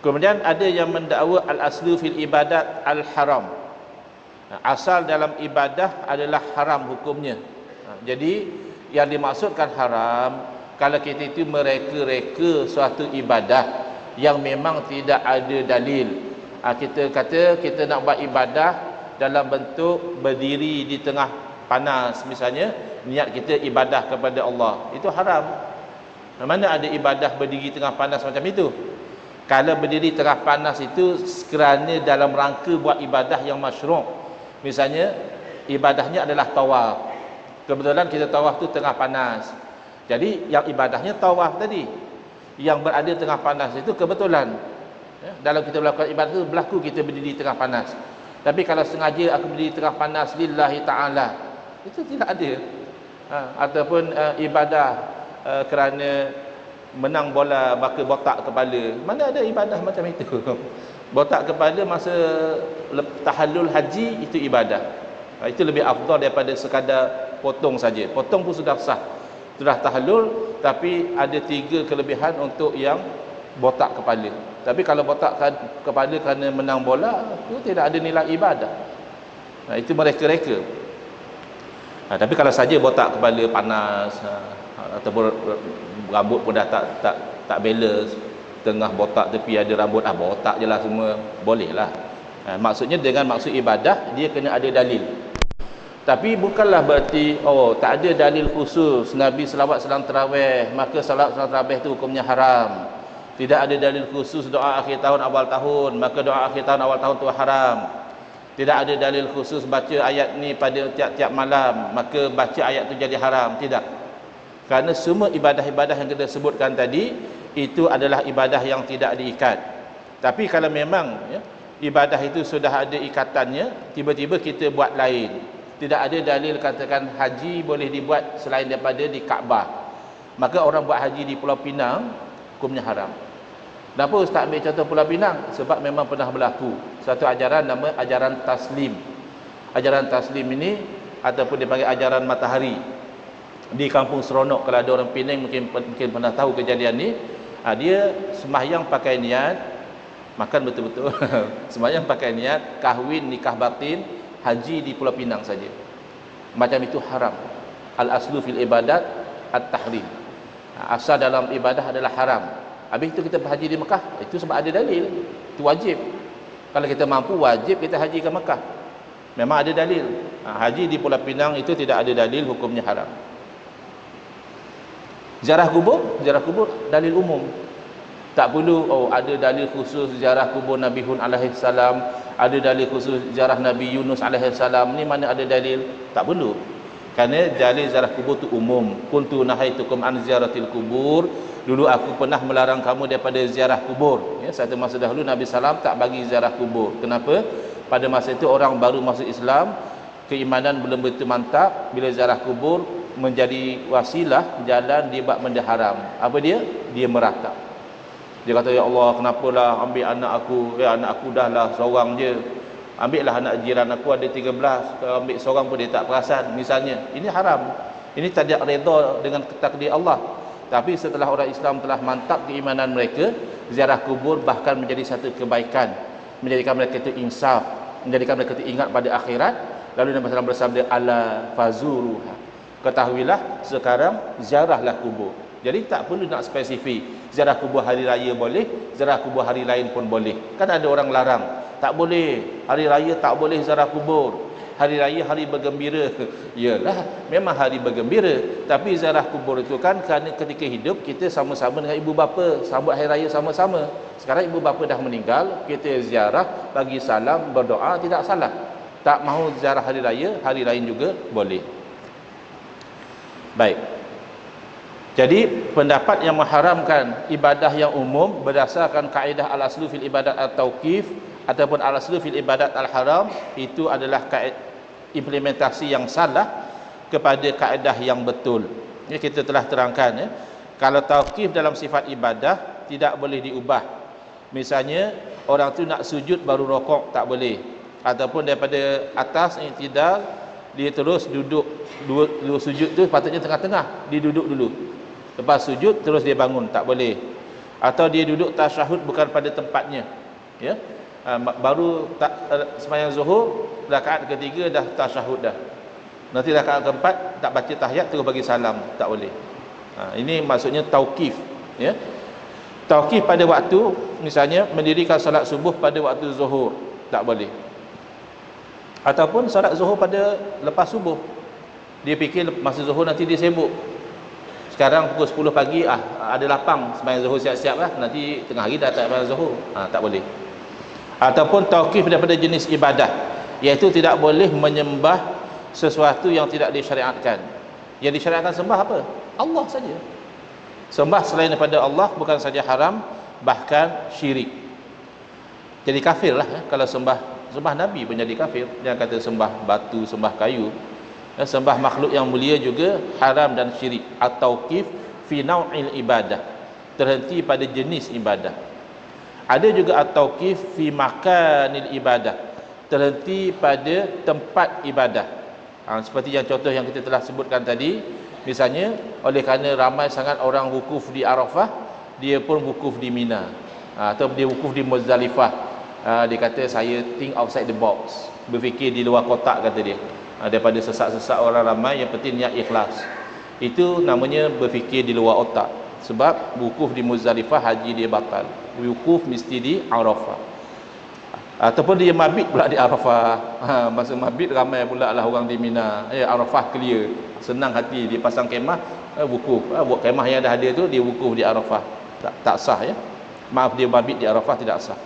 Kemudian ada yang mendakwa al-aslu fil ibadat al-haram. Asal dalam ibadah adalah haram hukumnya. Jadi yang dimaksudkan haram kalau kita itu mereka-reka suatu ibadah yang memang tidak ada dalil. Kita kata kita nak buat ibadah dalam bentuk berdiri di tengah panas misalnya, niat kita ibadah kepada Allah, itu haram. Mana ada ibadah berdiri tengah panas macam itu? Kalau berdiri tengah panas itu kerana dalam rangka buat ibadah yang masyru'. Misalnya ibadahnya adalah tawaf. Kebetulan kita tawaf tu tengah panas. Jadi yang ibadahnya tawaf tadi. Yang berada tengah panas itu kebetulan. Dalam kita melakukan ibadah itu berlaku kita berdiri tengah panas. Tapi kalau sengaja aku berdiri tengah panas lillahi ta'ala, itu tidak ada. Ataupun ibadah kerana menang bola maka botak kepala. Mana ada ibadah macam itu? Botak kepala masa tahallul haji itu ibadah. Itu lebih afdal daripada sekadar potong saja. Potong pun sudah sah, sudah tahallul, tapi ada 3 kelebihan untuk yang botak kepala. Tapi kalau botak kepala kerana menang bola, itu tidak ada nilai ibadah. Itu mereka-reka. Tapi kalau saja botak kepala panas, ataupun rambut pun dah tak balance, tengah botak tepi ada rambut, botak je lah semua, boleh lah. Maksudnya dengan maksud ibadah dia kena ada dalil. Tapi bukanlah berarti tak ada dalil khusus Nabi selawat salam tarawih maka salat salam tarawih tu hukumnya haram. Tidak ada dalil khusus doa akhir tahun awal tahun maka doa akhir tahun awal tahun tu haram. Tidak ada dalil khusus baca ayat ni pada tiap-tiap malam maka baca ayat tu jadi haram. Tidak. Kerana semua ibadah-ibadah yang kita sebutkan tadi itu adalah ibadah yang tidak diikat. Tapi kalau memang ibadah itu sudah ada ikatannya, tiba-tiba kita buat lain, tidak ada dalil katakan haji boleh dibuat selain daripada di Kaabah, maka orang buat haji di Pulau Pinang hukumnya haram. Kenapa Ustaz ambil contoh Pulau Pinang? Sebab memang pernah berlaku satu ajaran nama ajaran taslim. Ajaran taslim ini ataupun dipanggil ajaran matahari di Kampung Seronok. Kalau ada orang Penang mungkin pernah tahu kejadian ni. Dia sembahyang pakai niat makan betul-betul sembahyang pakai niat kahwin nikah batin haji di Pulau Pinang saja. Macam itu haram. Al aslu fil ibadat at tahrim. Asal dalam ibadah adalah haram. Habis itu kita berhaji di Mekah, itu sebab ada dalil, itu wajib. Kalau kita mampu wajib kita haji ke Mekah, memang ada dalil. Haji di Pulau Pinang itu tidak ada dalil hukumnya haram. Ziarah kubur dalil umum. Tak perlu ada dalil khusus ziarah kubur Nabi Hud alaihi salam, ada dalil khusus ziarah Nabi Yunus alaihi salam. Ni mana ada dalil? Tak perlu. Kerana dalil ziarah kubur tu umum. Kuntu nahaitukum an ziaratil kubur. Dulu aku pernah melarang kamu daripada ziarah kubur. Satu masa dahulu Nabi salam tak bagi ziarah kubur. Kenapa? Pada masa itu orang baru masuk Islam, keimanan belum betul mantap. Bila ziarah kubur menjadi wasilah jalan dia buat benda haram. Apa dia? Dia merakam. Dia kata, ya Allah, kenapalah ambil anak aku? Anak aku dah lah seorang je. Ambillah anak jiran aku ada 13. Kalau ambil seorang pun dia tak perasan. Misalnya, ini haram. Ini tidak redha dengan takdir Allah. Tapi setelah orang Islam telah mantap keimanan mereka, ziarah kubur bahkan menjadi satu kebaikan, menjadikan mereka itu insaf, menjadikan mereka itu ingat pada akhirat. Lalu Nabi SAW bersabda, ala fazuruha, ketahuilah sekarang ziarahlah kubur. Jadi tak perlu nak spesifik, ziarah kubur hari raya boleh, ziarah kubur hari lain pun boleh. Kan ada orang larang, tak boleh, hari raya tak boleh ziarah kubur, hari raya hari bergembira. Yalah, memang hari bergembira, tapi ziarah kubur itu kan kerana ketika hidup kita sama-sama dengan ibu bapa, sambut hari raya sama-sama. Sekarang ibu bapa dah meninggal, kita ziarah, bagi salam, berdoa, tidak salah. Tak mahu ziarah hari raya, hari lain juga boleh. Baik. Jadi pendapat yang mengharamkan ibadah yang umum berdasarkan kaedah al-aslu fil ibadat at-tauqif ataupun al-aslu fil ibadat al-haram, itu adalah implementasi yang salah kepada kaedah yang betul. Ini kita telah terangkan. Kalau tauqif dalam sifat ibadah tidak boleh diubah. Misalnya orang tu nak sujud baru rokok, tak boleh. Ataupun daripada atas i'tidal dia terus duduk, dua sujud tu patutnya tengah-tengah, dia duduk dulu. Lepas sujud terus dia bangun, tak boleh. atau dia duduk tasyahud bukan pada tempatnya, ya. Baru sembahyang zuhur rakaat ketiga dah tasyahud dah, nanti rakaat keempat tak baca tahiyat terus bagi salam, tak boleh. Ini maksudnya tauqif, ya. Tauqif pada waktu, misalnya mendirikan solat subuh pada waktu zuhur, tak boleh. Ataupun solat zuhur pada lepas subuh, dia fikir masa zuhur nanti dia sibuk, sekarang pukul 10 pagi ada lapang sembahyang zuhur siap-siap lah, nanti tengah hari dah tak sembahyang zuhur, tak boleh. Ataupun tauqif daripada jenis ibadah, iaitu tidak boleh menyembah sesuatu yang tidak disyariatkan. Yang disyariatkan sembah apa? Allah saja. Sembah selain daripada Allah bukan saja haram, bahkan syirik. Jadi kafir lah, kalau sembah Nabi pun jadi kafir. Jangan kata sembah batu, sembah kayu. Sembah makhluk yang mulia juga haram dan syirik. At-tauqif fi naw'il ibadah, terhenti pada jenis ibadah. Ada juga at-tauqif fi makanil ibadah, terhenti pada tempat ibadah. Seperti yang contoh yang kita telah sebutkan tadi, misalnya oleh kerana ramai sangat orang wukuf di Arafah, dia pun wukuf di Mina, atau dia wukuf di Muzdalifah. Dia kata saya think outside the box, berfikir di luar kotak, kata dia. Daripada sesak-sesak orang ramai, yang penting niat ikhlas. Itu namanya berfikir di luar otak. Sebab wukuf di Muzdalifah haji dia batal, wukuf mesti di Arafah. Ataupun dia mabit pula di Arafah, masa mabit ramai pula lah orang di Mina, Arafah clear, senang hati, dia pasang kemah, wukuf. Buat kemah yang dah ada tu, dia wukuf di Arafah, tak sah, ya. Maaf, dia mabit di Arafah tidak sah.